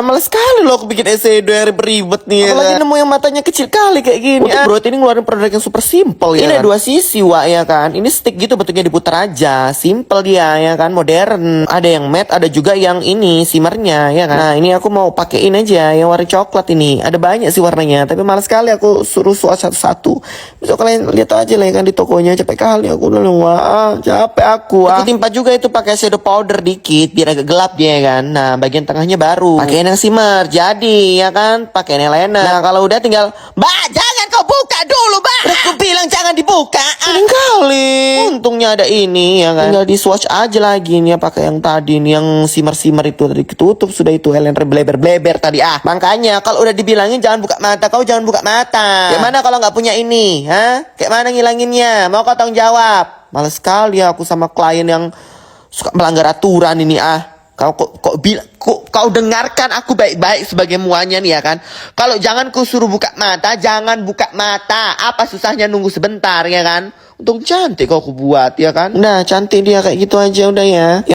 Males sekali loh aku bikin eyeshadow yang ribet nih ya. Apalagi nemu yang matanya kecil kali kayak gini. Untuk Bro ini ngeluarin produk yang super simple ya. Ini ada dua sisi Wak ya kan. Ini stick gitu bentuknya diputar aja. Simple dia ya kan, modern. Ada yang matte, ada juga yang ini shimmernya ya kan. Nah ini aku mau pakein aja yang warna coklat ini. Ada banyak sih warnanya, tapi males sekali aku suruh swatch satu-satu. Bisa kalian lihat aja lah ya kan di tokonya. Capek kali aku udah wah, capek aku. Aku timpa juga itu pakai shadow powder dikit biar agak gelap dia ya kan. Nah bagian tengahnya baru pakein yang shimmer jadi ya kan, pakai eyeliner. Nah kalau udah tinggal, Mbak jangan kau buka dulu Mbak, aku bilang jangan dibuka. Sering kali. Untungnya ada ini ya kan, tinggal di swatch aja lagi nih ya, pakai yang tadi nih yang shimmer itu tadi ketutup sudah itu eyeliner bleber tadi. Makanya kalau udah dibilangin jangan buka mata, kau jangan buka mata. Kayak mana kalau nggak punya ini, kayak mana ngilanginnya, mau kau tanggung jawab. Males sekali aku sama klien yang suka melanggar aturan ini. Kau dengarkan aku baik-baik sebagai muanya nih ya kan. Kalau jangan ku suruh buka mata, jangan buka mata. Apa susahnya nunggu sebentar ya kan? Untung cantik kau aku buat ya kan. Nah cantik dia kayak gitu aja udah ya.